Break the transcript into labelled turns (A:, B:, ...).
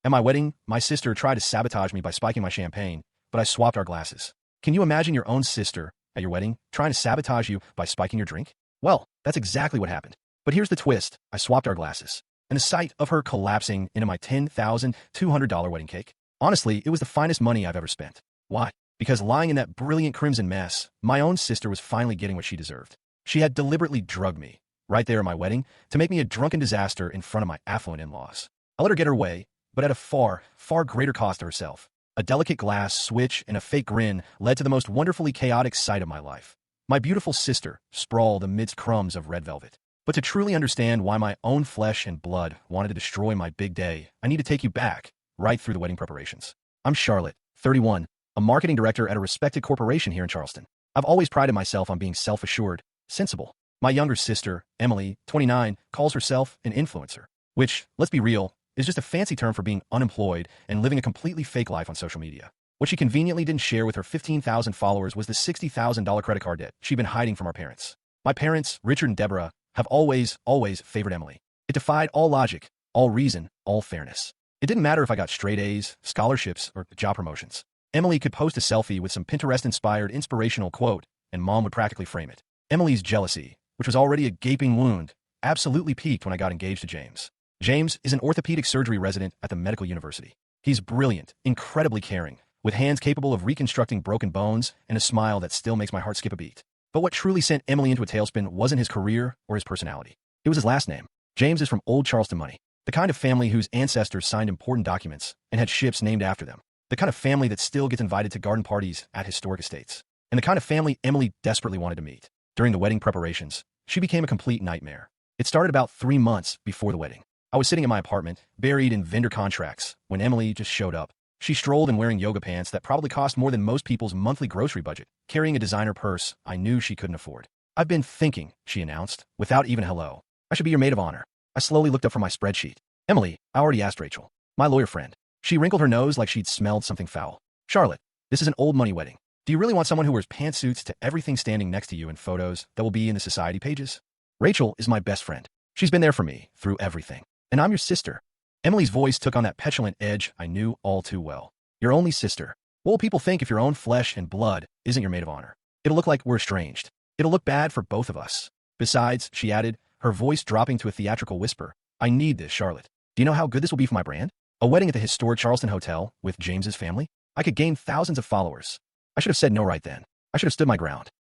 A: At my wedding, my sister tried to sabotage me by spiking my champagne, but I swapped our glasses. Can you imagine your own sister at your wedding trying to sabotage you by spiking your drink? Well, that's exactly what happened. But here's the twist. I swapped our glasses. And the sight of her collapsing into my $10,200 wedding cake, honestly, it was the finest money I've ever spent. Why? Because lying in that brilliant crimson mess, my own sister was finally getting what she deserved. She had deliberately drugged me, right there at my wedding, to make me a drunken disaster in front of my affluent in-laws. I let her get her way, but at a far, far greater cost to herself. A delicate glass switch and a fake grin led to the most wonderfully chaotic sight of my life. My beautiful sister sprawled amidst crumbs of red velvet. But to truly understand why my own flesh and blood wanted to destroy my big day, I need to take you back, right through the wedding preparations. I'm Charlotte, 31, a marketing director at a respected corporation here in Charleston. I've always prided myself on being self-assured, sensible. My younger sister, Emily, 29, calls herself an influencer, which, let's be real, is just a fancy term for being unemployed and living a completely fake life on social media. What she conveniently didn't share with her 15,000 followers was the $60,000 credit card debt she'd been hiding from our parents. My parents, Richard and Deborah, have always favored Emily. It defied all logic, all reason, all fairness. It didn't matter if I got straight A's, scholarships, or job promotions. Emily could post a selfie with some Pinterest-inspired inspirational quote, and Mom would practically frame it. Emily's jealousy, which was already a gaping wound, absolutely peaked when I got engaged to James. James is an orthopedic surgery resident at the medical university. He's brilliant, incredibly caring, with hands capable of reconstructing broken bones and a smile that still makes my heart skip a beat. But what truly sent Emily into a tailspin wasn't his career or his personality. It was his last name. James is from old Charleston money, the kind of family whose ancestors signed important documents and had ships named after them, the kind of family that still gets invited to garden parties at historic estates, and the kind of family Emily desperately wanted to meet. During the wedding preparations, she became a complete nightmare. It started about 3 months before the wedding. I was sitting in my apartment, buried in vendor contracts, when Emily just showed up. She strolled in wearing yoga pants that probably cost more than most people's monthly grocery budget, carrying a designer purse I knew she couldn't afford. "I've been thinking," she announced, without even a hello. "I should be your maid of honor." I slowly looked up from my spreadsheet. "Emily, I already asked Rachel, my lawyer friend." She wrinkled her nose like she'd smelled something foul. "Charlotte, this is an old money wedding. Do you really want someone who wears pantsuits to everything standing next to you in photos that will be in the society pages?" "Rachel is my best friend. She's been there for me through everything. And I'm your sister." Emily's voice took on that petulant edge I knew all too well. "Your only sister. What will people think if your own flesh and blood isn't your maid of honor? It'll look like we're estranged. It'll look bad for both of us. Besides," she added, her voice dropping to a theatrical whisper, "I need this, Charlotte. Do you know how good this will be for my brand? A wedding at the historic Charleston Hotel with James's family? I could gain thousands of followers." I should have said no right then. I should have stood my ground.